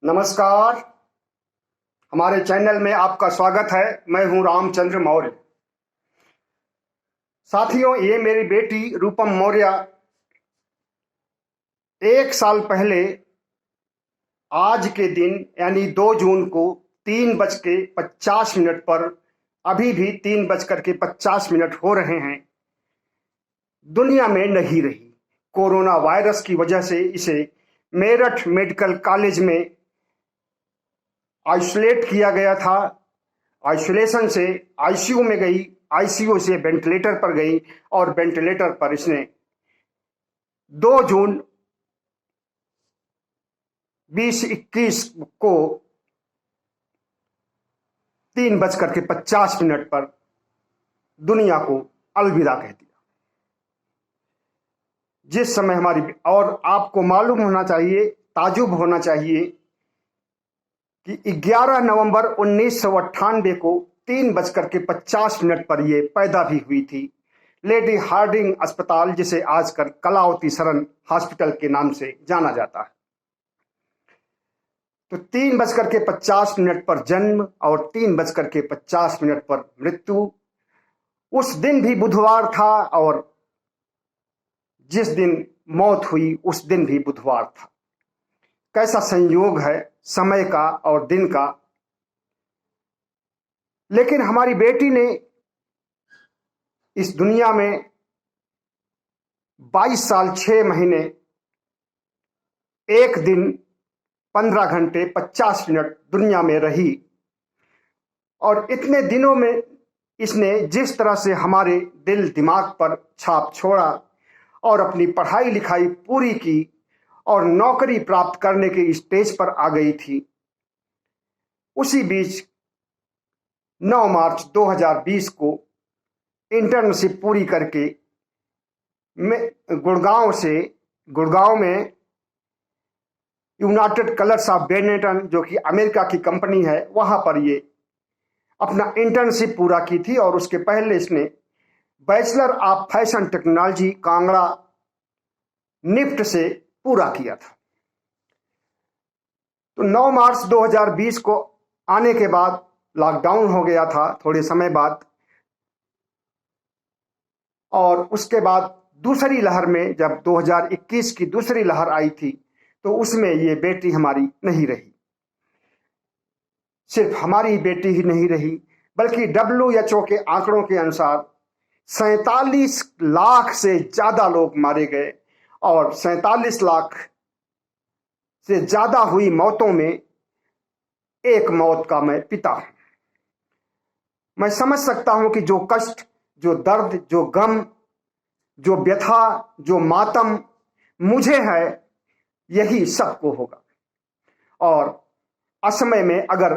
नमस्कार। हमारे चैनल में आपका स्वागत है। मैं हूं रामचंद्र मौर्य। साथियों, ये मेरी बेटी रूपम मौर्य 1 साल पहले आज के दिन यानी 2 जून को 3:50 पर, अभी भी 3:50 हो रहे हैं, दुनिया में नहीं रही। कोरोना वायरस की वजह से इसे मेरठ मेडिकल कॉलेज में आइसोलेट किया गया था। आइसोलेशन से आईसीयू में गई, आईसीयू से वेंटिलेटर पर गई और वेंटिलेटर पर इसने 2 जून 2021 को 3:50 पर दुनिया को अलविदा कह दिया। जिस समय हमारी, और आपको मालूम होना चाहिए, ताजुब होना चाहिए कि 11 नवंबर 1998 को 3:50 पर यह पैदा भी हुई थी। लेडी हार्डिंग अस्पताल, जिसे आजकल कलावती सरन हॉस्पिटल के नाम से जाना जाता है। तो 3:50 पर जन्म और 3:50 पर मृत्यु। उस दिन भी बुधवार था और जिस दिन मौत हुई उस दिन भी बुधवार था। कैसा संयोग है समय का और दिन का। लेकिन हमारी बेटी ने इस दुनिया में 22 साल 6 महीने 1 दिन 15 घंटे 50 मिनट दुनिया में रही। और इतने दिनों में इसने जिस तरह से हमारे दिल दिमाग पर छाप छोड़ा और अपनी पढ़ाई लिखाई पूरी की और नौकरी प्राप्त करने के स्टेज पर आ गई थी, उसी बीच 9 मार्च 2020 को इंटर्नशिप पूरी करके गुड़गांव में यूनाइटेड कलर्स ऑफ बेनेटन, जो कि अमेरिका की कंपनी है, वहां पर ये अपना इंटर्नशिप पूरा की थी। और उसके पहले इसने bachelor of fashion technology Kangra NIFT से पूरा किया था। तो 9 मार्च 2020 को आने के बाद लॉकडाउन हो गया था थोड़े समय बाद, और उसके बाद दूसरी लहर में, जब 2021 की दूसरी लहर आई थी, तो उसमें ये बेटी हमारी नहीं रही। सिर्फ हमारी बेटी ही नहीं रही, बल्कि WHO के आंकड़ों के अनुसार 47 लाख से ज्यादा लोग मारे गए और 47 लाख से ज्यादा हुई मौतों में एक मौत का मैं पिता हूं। मैं समझ सकता हूं कि जो कष्ट, जो दर्द, जो गम, जो व्यथा, जो मातम मुझे है, यही सबको होगा। और असमय में अगर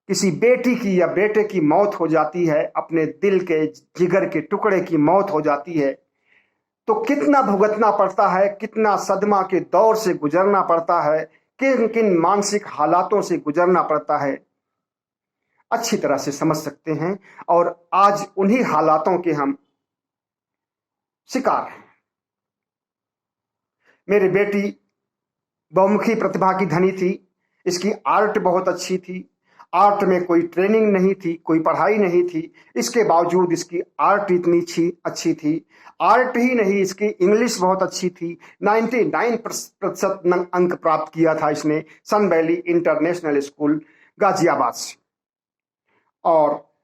किसी बेटी की या बेटे की मौत हो जाती है, अपने दिल के जिगर के टुकड़े की मौत हो जाती है, तो कितना भुगतना पड़ता है, कितना सदमा के दौर से गुजरना पड़ता है, किन किन मानसिक हालातों से गुजरना पड़ता है, अच्छी तरह से समझ सकते हैं। और आज उन्हीं हालातों के हम शिकार हैं। मेरी बेटी बहुमुखी प्रतिभा की धनी थी। इसकी आर्ट बहुत अच्छी थी। आर्ट में कोई ट्रेनिंग नहीं थी, कोई पढ़ाई नहीं थी, इसके बावजूद इसकी आर्ट इतनी अच्छी थी। आर्ट ही नहीं, इसकी इंग्लिश बहुत अच्छी थी। 99% अंक प्राप्त किया था इसने सन वैली इंटरनेशनल स्कूल गाजियाबाद से। और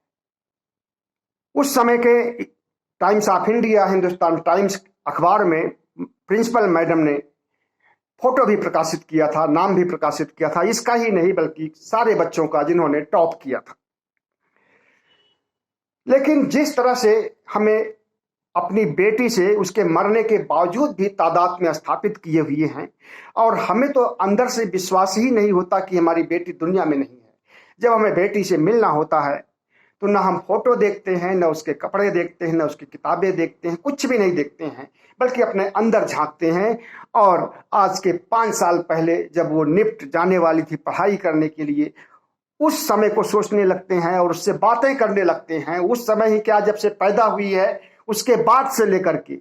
उस समय के times of India, Hindustan times अखबार में प्रिंसिपल मैडम ने फोटो भी प्रकाशित किया था, नाम भी प्रकाशित किया था, इसका ही नहीं बल्कि सारे बच्चों का जिन्होंने टॉप किया था। लेकिन जिस तरह से हमें अपनी बेटी से उसके मरने के बावजूद भी तादाद में स्थापित किए हुए हैं, और हमें तो अंदर से विश्वास ही नहीं होता कि हमारी बेटी दुनिया में नहीं है। जब हमें बेटी से मिलना होता है तो ना हम फोटो देखते हैं, ना उसके कपड़े देखते हैं, ना उसकी किताबें देखते हैं, कुछ भी नहीं देखते हैं, बल्कि अपने अंदर झांकते हैं। और आज के 5 साल पहले जब वो निफ्ट जाने वाली थी पढ़ाई करने के लिए, उस समय को सोचने लगते हैं और उससे बातें करने लगते हैं। उस समय ही क्या, जब से पैदा हुई है उसके बाद से लेकर के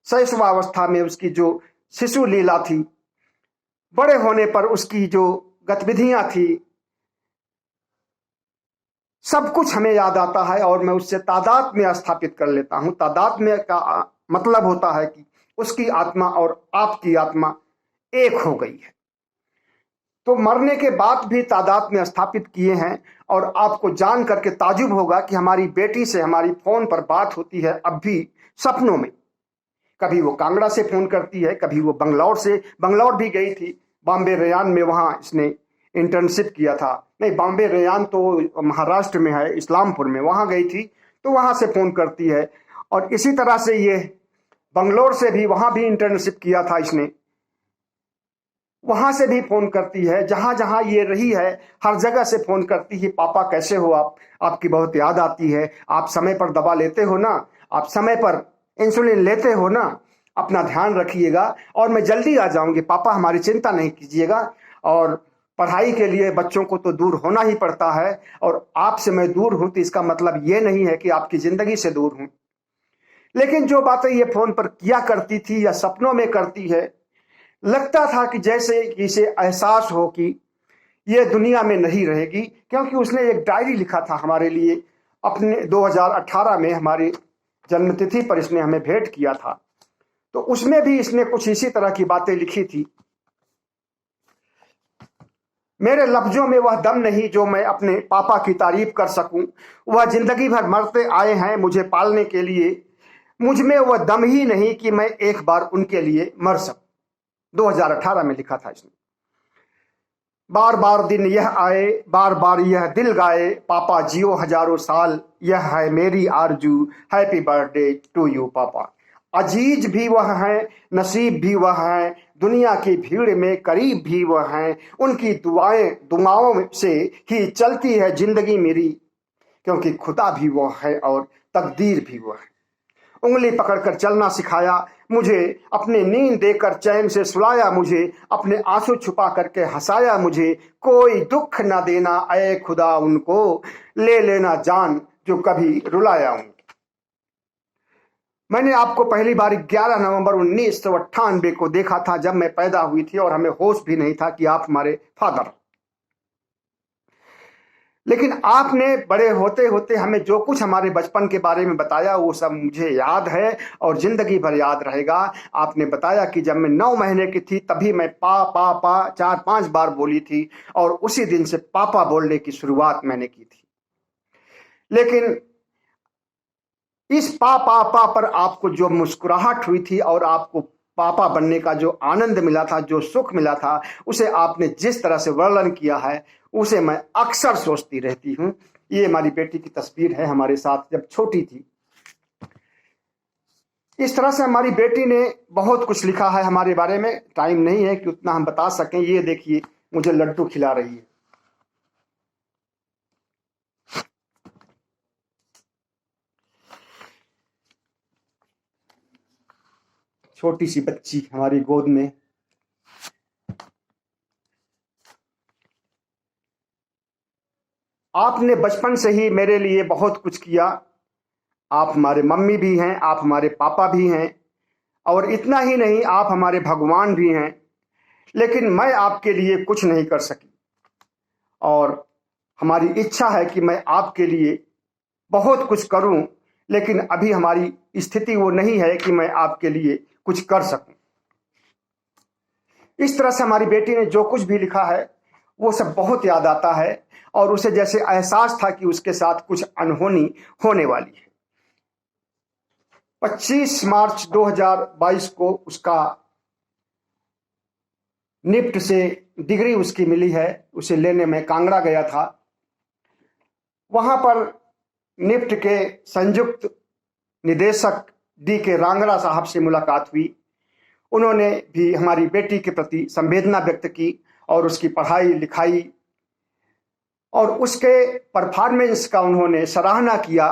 शैशवावस्था में उसकी जो शिशु लीला थी, बड़े होने पर उसकी जो गतिविधियां थी, सब कुछ हमें याद आता है और मैं उससे तादात्म्य स्थापित कर लेता हूं। तादात्म्य का मतलब होता है कि उसकी आत्मा और आपकी आत्मा एक हो गई है। तो मरने के बाद भी तादात्म्य स्थापित किए हैं और आपको जान करके ताजुब होगा कि हमारी बेटी से हमारी फोन पर बात होती है अब भी सपनों में। कभी वो कांगड़ा से फोन करती है, कभी वो बंगलौर भी गई थी, बॉम्बे रेयान में, वहां इसने इंटर्नशिप किया था। नहीं, बॉम्बे रेयान तो महाराष्ट्र में है, इस्लामपुर में, वहां गई थी, तो वहां से फोन करती है। और इसी तरह से ये बंगलौर से भी, वहां भी इंटर्नशिप किया था इसने, वहां से भी फोन करती है। जहां जहां ये रही है हर जगह से फोन करती है, पापा कैसे हो आप, आपकी बहुत याद आती है, आप समय पर दवा लेते हो ना, आप समय पर इंसुलिन लेते हो ना, अपना ध्यान रखिएगा और मैं जल्दी आ जाऊंगी पापा, हमारी चिंता नहीं कीजिएगा। और पढ़ाई के लिए बच्चों को तो दूर होना ही पड़ता है और आपसे मैं दूर हूं तो इसका मतलब ये नहीं है कि आपकी जिंदगी से दूर हूं। लेकिन जो बातें ये फोन पर किया करती थी या सपनों में करती है, लगता था कि जैसे इसे एहसास हो कि ये दुनिया में नहीं रहेगी। क्योंकि उसने एक डायरी लिखा था हमारे लिए, अपने 2018 में हमारी जन्मतिथि पर इसने हमें भेंट किया था। तो उसमें भी इसने कुछ इसी तरह की बातें लिखी थी। मेरे लफ्जों में वह दम नहीं जो मैं अपने पापा की तारीफ कर सकूं। वह जिंदगी भर मरते आए हैं मुझे पालने के लिए, मुझ में वह दम ही नहीं कि मैं एक बार उनके लिए मर सकूं। 2018 में लिखा था इसने। बार बार दिन यह आए, बार बार यह दिल गाए, पापा जियो हजारों साल, यह है मेरी आरजू, हैप्पी बर्थडे टू यू पापा। अजीज भी वह हैं, नसीब भी वह हैं, दुनिया की भीड़ में करीब भी वह हैं, उनकी दुआओं से ही चलती है जिंदगी मेरी, क्योंकि खुदा भी वह है और तकदीर भी वह है। उंगली पकड़कर चलना सिखाया मुझे, अपने नींद देकर चैन से सुलाया मुझे, अपने आंसू छुपा करके हंसाया मुझे, कोई दुख ना देना ऐ खुदा उनको, ले लेना जान जो कभी रुलाया उनको। मैंने आपको पहली बार 11 नवंबर 1998 को देखा था, जब मैं पैदा हुई थी और हमें होश भी नहीं था कि आप हमारे फादर। लेकिन आपने बड़े होते होते हमें जो कुछ हमारे बचपन के बारे में बताया वो सब मुझे याद है और जिंदगी भर याद रहेगा। आपने बताया कि जब मैं 9 महीने की थी तभी मैं पा पा पा 4-5 बार बोली थी और उसी दिन से पापा बोलने की शुरुआत मैंने की थी। लेकिन इस पा पा पा पर आपको जो मुस्कुराहट हुई थी और आपको पापा बनने का जो आनंद मिला था, जो सुख मिला था, उसे आपने जिस तरह से वर्णन किया है उसे मैं अक्सर सोचती रहती हूं। ये हमारी बेटी की तस्वीर है हमारे साथ जब छोटी थी। इस तरह से हमारी बेटी ने बहुत कुछ लिखा है हमारे बारे में, टाइम नहीं है कि उतना हम बता सकें। ये देखिए मुझे लड्डू खिला रही है। छोटी सी बच्ची हमारी गोद में। आपने बचपन से ही मेरे लिए बहुत कुछ किया। आप हमारे मम्मी भी हैं, आप हमारे पापा भी हैं और इतना ही नहीं, आप हमारे भगवान भी हैं। लेकिन मैं आपके लिए कुछ नहीं कर सकी और हमारी इच्छा है कि मैं आपके लिए बहुत कुछ करूं, लेकिन अभी हमारी स्थिति वो नहीं है कि मैं आपके लिए कुछ कर सकूं। इस तरह से हमारी बेटी ने जो कुछ भी लिखा है वो सब बहुत याद आता है और उसे जैसे एहसास था कि उसके साथ कुछ अनहोनी होने वाली है। 25 मार्च 2022 को उसका निफ्ट से डिग्री उसकी मिली है। उसे लेने में कांगड़ा गया था। वहां पर निफ्ट के संयुक्त निदेशक D.K. रांगड़ा साहब से मुलाकात हुई। उन्होंने भी हमारी बेटी के प्रति संवेदना व्यक्त की और उसकी पढ़ाई लिखाई और उसके परफॉर्मेंस का उन्होंने सराहना किया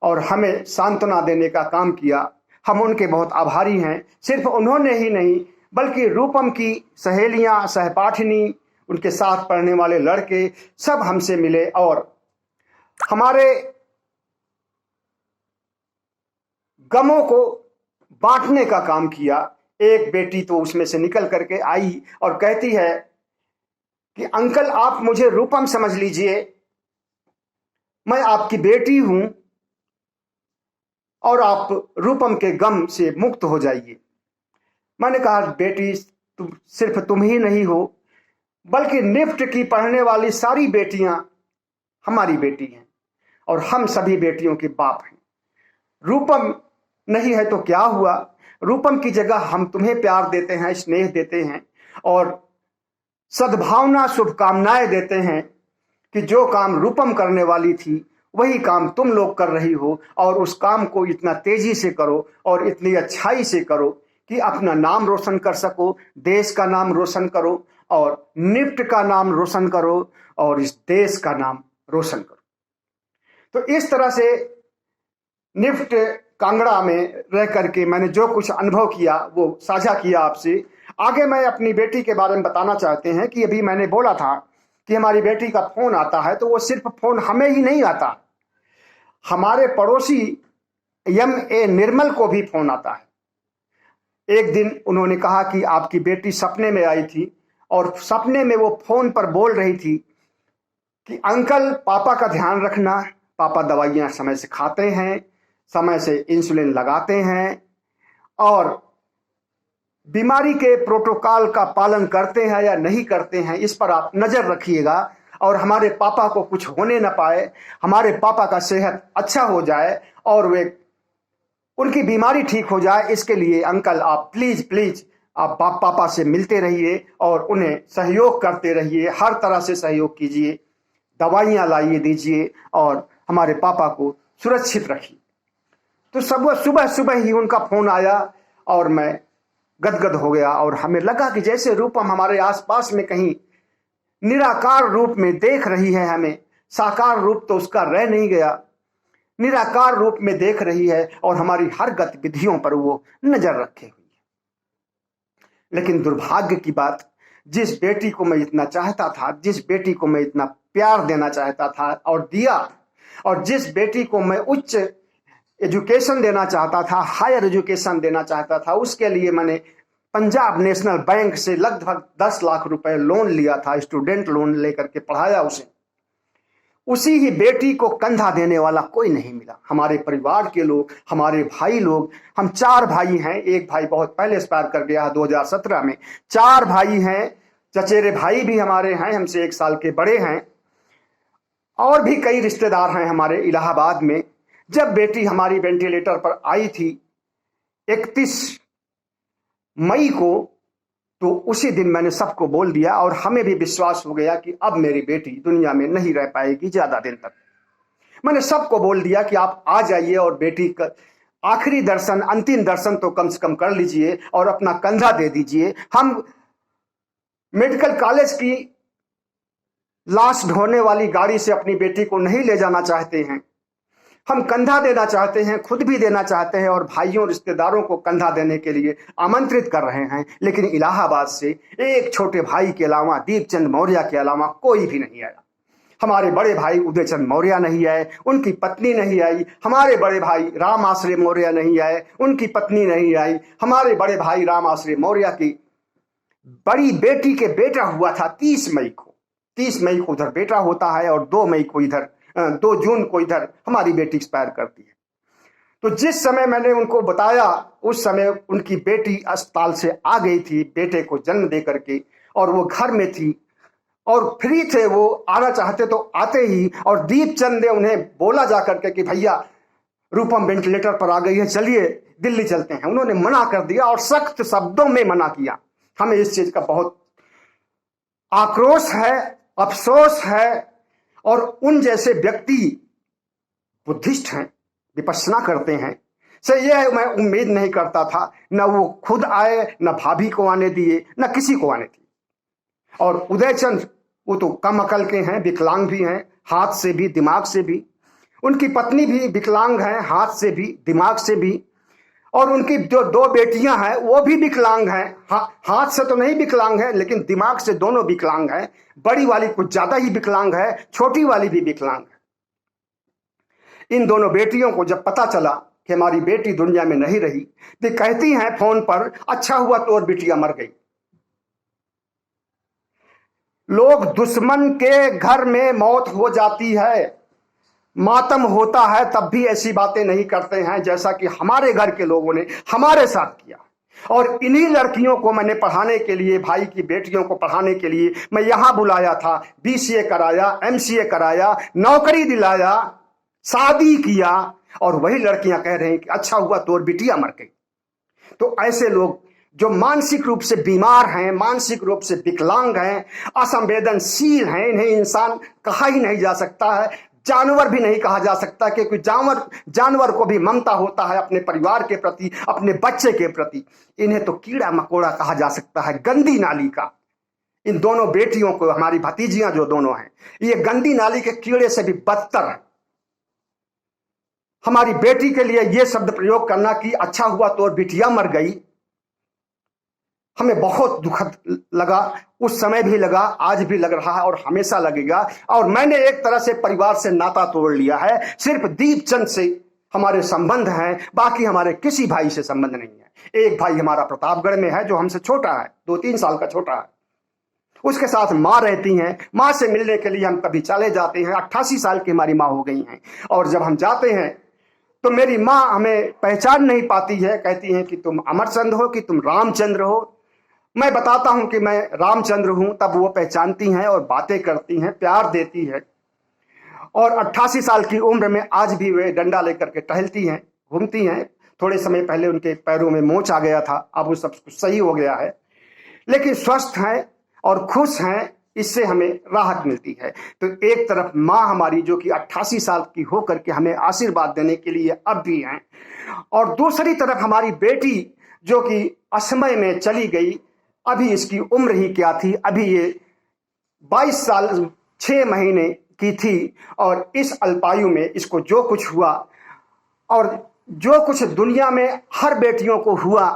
और हमें सांत्वना देने का काम किया। हम उनके बहुत आभारी हैं। सिर्फ उन्होंने ही नहीं बल्कि रूपम की सहेलियां, सहपाठिनी, उनके साथ पढ़ने वाले लड़के सब हमसे मिले और हमारे गमों को बांटने का काम किया। एक बेटी तो उसमें से निकल करके आई और कहती है कि अंकल आप मुझे रूपम समझ लीजिए, मैं आपकी बेटी हूं और आप रूपम के गम से मुक्त हो जाइए। मैंने कहा बेटी सिर्फ तुम ही नहीं हो, बल्कि निफ्ट की पढ़ने वाली सारी बेटियां हमारी बेटी हैं और हम सभी बेटियों के बाप हैं। रूपम नहीं है तो क्या हुआ, रूपम की जगह हम तुम्हें प्यार देते हैं, स्नेह देते हैं और सद्भावना शुभकामनाएं देते हैं कि जो काम रूपम करने वाली थी वही काम तुम लोग कर रही हो और उस काम को इतना तेजी से करो और इतनी अच्छाई से करो कि अपना नाम रोशन कर सको, देश का नाम रोशन करो और निफ्ट का नाम रोशन करो और इस देश का नाम रोशन करो। तो इस तरह से निफ्ट कांगड़ा में रह करके मैंने जो कुछ अनुभव किया वो साझा किया आपसे। आगे मैं अपनी बेटी के बारे में बताना चाहते हैं कि अभी मैंने बोला था कि हमारी बेटी का फोन आता है, तो वो सिर्फ फोन हमें ही नहीं आता, हमारे पड़ोसी M.A. निर्मल को भी फोन आता है। एक दिन उन्होंने कहा कि आपकी बेटी सपने में आई थी और सपने में वो फोन पर बोल रही थी कि अंकल पापा का ध्यान रखना, पापा दवाइयां समय से खाते हैं, समय से इंसुलिन लगाते हैं और बीमारी के प्रोटोकॉल का पालन करते हैं या नहीं करते हैं, इस पर आप नजर रखिएगा और हमारे पापा को कुछ होने न पाए, हमारे पापा का सेहत अच्छा हो जाए और वे उनकी बीमारी ठीक हो जाए, इसके लिए अंकल आप प्लीज प्लीज आप पापा से मिलते रहिए और उन्हें सहयोग करते रहिए, हर तरह से सहयोग कीजिए, दवाइयां लाइए दीजिए और हमारे पापा को सुरक्षित रखिए। तो सुबह सुबह ही उनका फोन आया और मैं गदगद हो गया और हमें लगा कि जैसे रूपम हमारे आसपास में कहीं निराकार रूप में देख रही है हमें, साकार रूप तो उसका रह नहीं गया, निराकार रूप में देख रही है और हमारी हर गतिविधियों पर वो नजर रखे हुई है। लेकिन दुर्भाग्य की बात, जिस बेटी को मैं इतना चाहता था, जिस बेटी को मैं इतना प्यार देना चाहता था और दिया, और जिस बेटी को मैं उच्च एजुकेशन देना चाहता था, हायर एजुकेशन देना चाहता था, उसके लिए मैंने पंजाब नेशनल बैंक से लगभग 10 लाख रुपए लोन लिया था, स्टूडेंट लोन लेकर के पढ़ाया उसे। उसी ही बेटी को कंधा देने वाला कोई नहीं मिला। हमारे परिवार के लोग, हमारे भाई लोग, हम 4 भाई हैं, एक भाई बहुत पहले एक्सपायर कर गया 2017 में, 4 भाई हैं, चचेरे भाई भी हमारे हैं, हमसे 1 साल के बड़े हैं और भी कई रिश्तेदार हैं हमारे इलाहाबाद में। जब बेटी हमारी वेंटिलेटर पर आई थी 31 मई को, तो उसी दिन मैंने सबको बोल दिया और हमें भी विश्वास हो गया कि अब मेरी बेटी दुनिया में नहीं रह पाएगी ज्यादा दिन तक। मैंने सबको बोल दिया कि आप आ जाइए और बेटी का आखिरी दर्शन, अंतिम दर्शन तो कम से कम कर लीजिए और अपना कंधा दे दीजिए। हम मेडिकल कॉलेज की लाश ढोने वाली गाड़ी से अपनी बेटी को नहीं ले जाना चाहते हैं, हम कंधा देना चाहते हैं, खुद भी देना चाहते हैं और भाइयों रिश्तेदारों को कंधा देने के लिए आमंत्रित कर रहे हैं। लेकिन इलाहाबाद से एक छोटे भाई के अलावा, दीपचंद मौर्य के अलावा कोई भी नहीं आया। हमारे बड़े भाई उदयचंद मौर्य नहीं आए, उनकी पत्नी नहीं आई। हमारे बड़े भाई राम आश्रय मौर्य नहीं आए, उनकी पत्नी नहीं आई। हमारे बड़े भाई राम आश्रय मौर्य की बड़ी बेटी के बेटा हुआ था 30 मई को। 30 मई को उधर बेटा होता है और 2 मई को इधर 2 जून को इधर हमारी बेटी एक्सपायर करती है। तो जिस समय मैंने उनको बताया, उस समय उनकी बेटी अस्पताल से आ गई थी बेटे को जन्म दे करके और वो घर में थी और फ्री थे, वो आना चाहते तो आते ही। और दीपचंद ने उन्हें बोला जा करके कि भैया रूपम वेंटिलेटर पर आ गई है, चलिए दिल्ली चलते हैं। उन्होंने मना कर दिया और सख्त शब्दों में मना किया। हमें इस चीज का बहुत आक्रोश है, अफसोस है और उन जैसे व्यक्ति बुद्धिस्ट हैं, विपश्यना करते हैं, से यह मैं उम्मीद नहीं करता था। न वो खुद आए, न भाभी को आने दिए, न किसी को आने दिए। और उदयचंद वो तो कम अकल के हैं, विकलांग भी हैं, हाथ से भी दिमाग से भी। उनकी पत्नी भी विकलांग है, हाथ से भी दिमाग से भी। और उनकी जो 2 बेटियां हैं वो भी विकलांग हैं, हाथ से तो नहीं विकलांग है लेकिन दिमाग से दोनों विकलांग हैं। बड़ी वाली कुछ ज्यादा ही विकलांग है, छोटी वाली भी विकलांग है। इन दोनों बेटियों को जब पता चला कि हमारी बेटी दुनिया में नहीं रही, तो कहती हैं फोन पर, अच्छा हुआ तो और बेटियां मर गई। लोग दुश्मन के घर में मौत हो जाती है, मातम होता है, तब भी ऐसी बातें नहीं करते हैं जैसा कि हमारे घर के लोगों ने हमारे साथ किया। और इन्हीं लड़कियों को मैंने पढ़ाने के लिए, भाई की बेटियों को पढ़ाने के लिए मैं यहां बुलाया था। बीसीए कराया, एमसीए कराया, नौकरी दिलाया, शादी किया, और वही लड़कियां कह रही हैं कि अच्छा हुआ तोर बिटिया मर गई। तो ऐसे लोग जो मानसिक रूप से बीमार हैं, मानसिक रूप से विकलांग हैं, असंवेदनशील हैं, इन्हें इंसान कहा ही नहीं जा सकता है, जानवर भी नहीं कहा जा सकता, क्योंकि जानवर को भी ममता होता है अपने परिवार के प्रति, अपने बच्चे के प्रति। इन्हें तो कीड़ा मकोड़ा कहा जा सकता है, गंदी नाली का। इन दोनों बेटियों को, हमारी भतीजियां जो दोनों हैं, ये गंदी नाली के कीड़े से भी बदतर है। हमारी बेटी के लिए यह शब्द प्रयोग करना कि अच्छा हुआ तोर बिटिया मर गई, हमें बहुत दुखद लगा। उस समय भी लगा, आज भी लग रहा है और हमेशा लगेगा। और मैंने एक तरह से परिवार से नाता तोड़ लिया है। सिर्फ दीपचंद से हमारे संबंध हैं, बाकी हमारे किसी भाई से संबंध नहीं है। एक भाई हमारा प्रतापगढ़ में है जो हमसे छोटा है, 2-3 साल का छोटा है। उसके साथ माँ रहती हैं, माँ से मिलने के लिए हम कभी चले जाते हैं। 88 साल की हमारी माँ हो गई हैं, और जब हम जाते हैं तो मेरी माँ हमें पहचान नहीं पाती है, कहती हैं कि तुम अमरचंद्र हो कि तुम रामचंद्र हो। मैं बताता हूं कि मैं रामचंद्र हूं, तब वो पहचानती हैं और बातें करती हैं, प्यार देती है। और 88 साल की उम्र में आज भी वे डंडा लेकर के टहलती हैं, घूमती हैं। थोड़े समय पहले उनके पैरों में मोच आ गया था, अब वो सब कुछ सही हो गया है, लेकिन स्वस्थ हैं और खुश हैं। इससे हमें राहत मिलती है। तो एक तरफ माँ हमारी जो कि 88 साल की होकर के हमें आशीर्वाद देने के लिए अब भी हैं, और दूसरी तरफ हमारी बेटी जो कि असमय में चली गई। अभी इसकी उम्र ही क्या थी, अभी ये 22 साल 6 महीने की थी, और इस अल्पायु में इसको जो कुछ हुआ, और जो कुछ दुनिया में हर बेटियों को हुआ,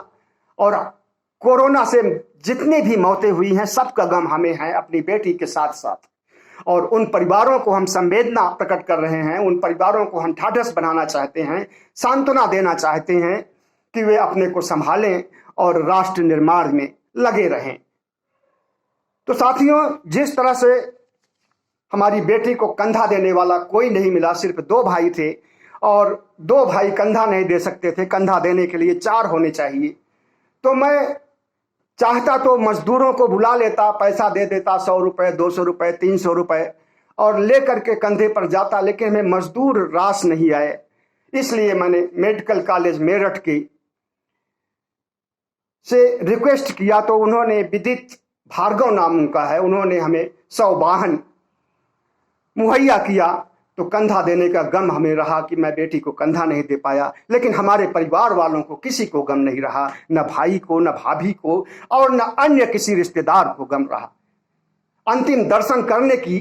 और कोरोना से जितनी भी मौतें हुई हैं, सबका गम हमें है अपनी बेटी के साथ साथ। और उन परिवारों को हम संवेदना प्रकट कर रहे हैं, उन परिवारों को हम ढाढ़स बनाना चाहते हैं, सांत्वना देना चाहते हैं कि वे अपने को संभालें और राष्ट्र निर्माण में लगे रहें। तो साथियों, जिस तरह से हमारी बेटी को कंधा देने वाला कोई नहीं मिला, सिर्फ 2 भाई थे, और 2 भाई कंधा नहीं दे सकते थे, कंधा देने के लिए 4 होने चाहिए। तो मैं चाहता तो मजदूरों को बुला लेता, पैसा दे देता, 100 रुपए, 200 रुपए, 300 रुपए, और ले करके कंधे पर जाता, लेकिन हमें मजदूर रास नहीं आए। इसलिए मैंने मेडिकल कॉलेज मेरठ की से रिक्वेस्ट किया, तो उन्होंने, विदित भार्गव नाम उनका है, उन्होंने हमें 100 वाहन मुहैया किया। तो कंधा देने का गम हमें रहा कि मैं बेटी को कंधा नहीं दे पाया, लेकिन हमारे परिवार वालों को किसी को गम नहीं रहा, न भाई को, न भाभी को, और न अन्य किसी रिश्तेदार को गम रहा। अंतिम दर्शन करने की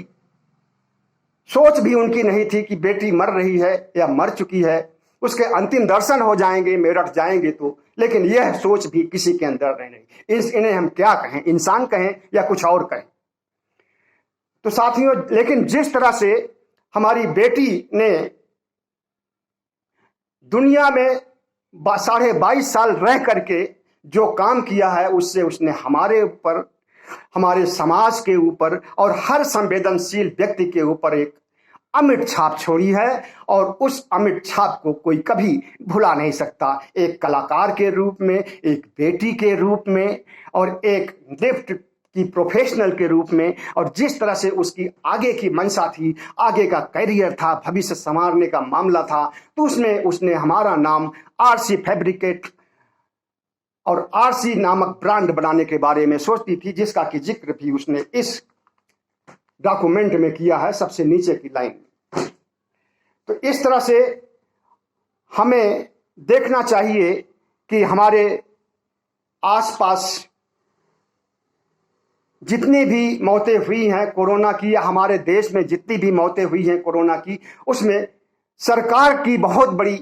सोच भी उनकी नहीं थी कि बेटी मर रही है या मर चुकी है, उसके अंतिम दर्शन हो जाएंगे, मेरठ जाएंगे तो। लेकिन यह सोच भी किसी के अंदर नहीं। इन्हें हम क्या कहें, इंसान कहें या कुछ और कहें। तो साथियों, लेकिन जिस तरह से हमारी बेटी ने दुनिया में 22.5 साल रह करके जो काम किया है, उससे उसने हमारे ऊपर, हमारे समाज के ऊपर और हर संवेदनशील व्यक्ति के ऊपर एक अमिट छाप छोड़ी है, और उस अमिट छाप को कोई कभी भुला नहीं सकता। एक कलाकार के रूप में, एक बेटी के रूप में, और एक लिफ्ट की प्रोफेशनल के रूप में, और जिस तरह से उसकी आगे की मंशा थी, आगे का करियर था, भविष्य संवारने का मामला था, तो उसने हमारा नाम आरसी फैब्रिकेट और आरसी नामक ब्रांड बनाने के बारे में सोचती थी, जिसका कि जिक्र भी उसने इस डॉक्यूमेंट में किया है, सबसे नीचे की लाइन। तो इस तरह से हमें देखना चाहिए कि हमारे आसपास जितनी भी मौतें हुई हैं कोरोना की, या हमारे देश में जितनी भी मौतें हुई हैं कोरोना की, उसमें सरकार की बहुत बड़ी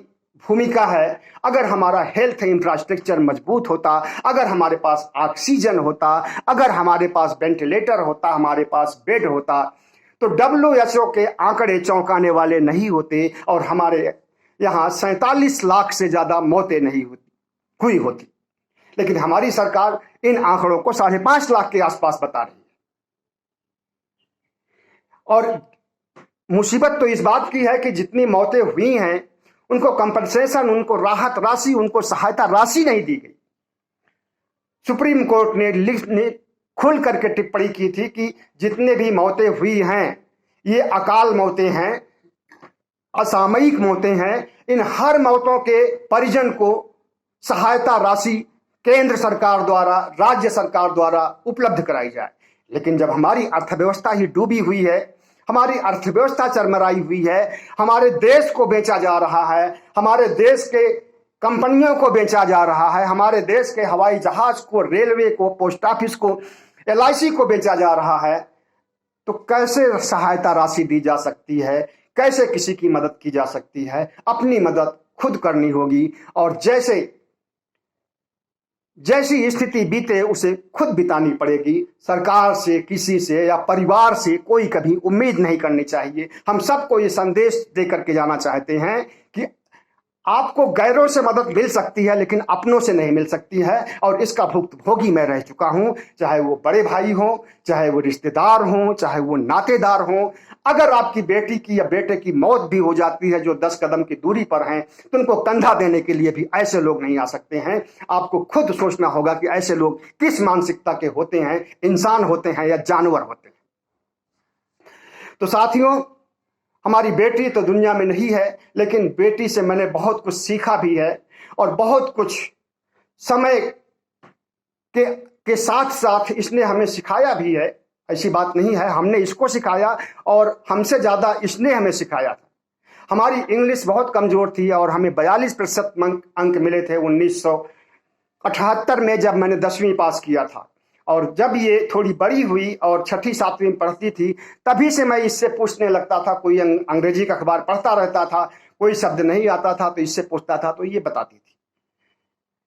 भूमिका है। अगर हमारा हेल्थ इंफ्रास्ट्रक्चर मजबूत होता, अगर हमारे पास ऑक्सीजन होता, अगर हमारे पास वेंटिलेटर होता, हमारे पास बेड होता, तो WHO के आंकड़े चौंकाने वाले नहीं होते, और हमारे यहाँ 47 लाख से ज़्यादा मौतें नहीं हुई होती। लेकिन हमारी सरकार इन आंकड़ों को 5.5 लाख के आसपास बता रही है। और मुसीबत तो इस बात की है कि जितनी मौतें हुई हैं उनको कंपनसेशन, उनको राहत राशि, उनको सहायता राशि नहीं दी गई। सुप्रीम कोर्ट ने खुल करके टिप्पणी की थी कि जितने भी मौतें हुई हैं ये अकाल मौतें हैं, असामयिक मौतें हैं। इन हर मौतों के परिजन को सहायता राशि केंद्र सरकार द्वारा, राज्य सरकार द्वारा उपलब्ध कराई जाए। लेकिन जब हमारी अर्थव्यवस्था ही डूबी हुई है, हमारी अर्थव्यवस्था चरमराई हुई है, हमारे देश को बेचा जा रहा है, हमारे देश के कंपनियों को बेचा जा रहा है, हमारे देश के हवाई जहाज को, रेलवे को, पोस्ट ऑफिस को, LIC को बेचा जा रहा है, तो कैसे सहायता राशि दी जा सकती है? कैसे किसी की मदद की जा सकती है? अपनी मदद खुद करनी होगी और जैसी स्थिति बीते उसे खुद बितानी पड़ेगी। सरकार से, किसी से या परिवार से कोई कभी उम्मीद नहीं करनी चाहिए। हम सबको ये संदेश दे करके जाना चाहते हैं कि आपको गैरों से मदद मिल सकती है लेकिन अपनों से नहीं मिल सकती है, और इसका भुक्तभोगी मैं रह चुका हूं, चाहे वो बड़े भाई हों, चाहे वो रिश्तेदार हों, चाहे वो नातेदार हों। अगर आपकी बेटी की या बेटे की मौत भी हो जाती है जो 10 कदम की दूरी पर हैं, तो उनको कंधा देने के लिए भी ऐसे लोग नहीं आ सकते हैं। आपको खुद सोचना होगा कि ऐसे लोग किस मानसिकता के होते हैं, इंसान होते हैं या जानवर होते हैं। तो साथियों, हमारी बेटी तो दुनिया में नहीं है, लेकिन बेटी से मैंने बहुत कुछ सीखा भी है और बहुत कुछ समय के साथ साथ इसने हमें सिखाया भी है। ऐसी बात नहीं है, हमने इसको सिखाया और हमसे ज़्यादा इसने हमें सिखाया था। हमारी इंग्लिश बहुत कमज़ोर थी और हमें 42% अंक मिले थे 1978 में, जब मैंने 10वीं पास किया था। और जब ये थोड़ी बड़ी हुई और 6ठी 7वीं में पढ़ती थी, तभी से मैं इससे पूछने लगता था। कोई अंग्रेजी का अखबार पढ़ता रहता था, कोई शब्द नहीं आता था तो इससे पूछता था, तो ये बताती थी।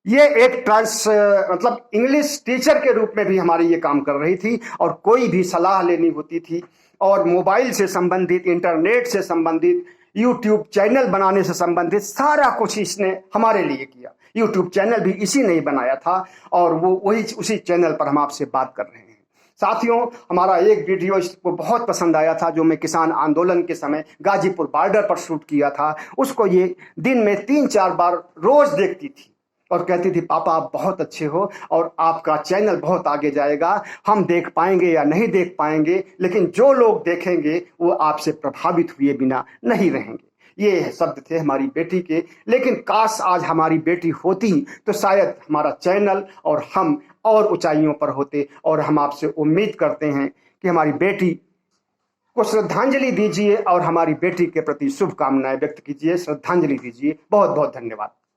ये एक मतलब इंग्लिश टीचर के रूप में भी हमारी ये काम कर रही थी। और कोई भी सलाह लेनी होती थी और मोबाइल से संबंधित, इंटरनेट से संबंधित, यूट्यूब चैनल बनाने से संबंधित सारा कुछ इसने हमारे लिए किया। यूट्यूब चैनल भी इसी ने ही बनाया था और उसी चैनल पर हम आपसे बात कर रहे हैं। साथियों, हमारा एक वीडियो इसको बहुत पसंद आया था जो मैं किसान आंदोलन के समय गाजीपुर बॉर्डर पर शूट किया था। उसको ये दिन में 3-4 बार रोज देखती थी और कहती थी, पापा आप बहुत अच्छे हो और आपका चैनल बहुत आगे जाएगा। हम देख पाएंगे या नहीं देख पाएंगे, लेकिन जो लोग देखेंगे वो आपसे प्रभावित हुए बिना नहीं रहेंगे। ये शब्द थे हमारी बेटी के। लेकिन काश आज हमारी बेटी होती तो शायद हमारा चैनल और हम और ऊंचाइयों पर होते। और हम आपसे उम्मीद करते हैं कि हमारी बेटी को श्रद्धांजलि दीजिए और हमारी बेटी के प्रति शुभकामनाएं व्यक्त कीजिए। श्रद्धांजलि दीजिए। बहुत बहुत धन्यवाद।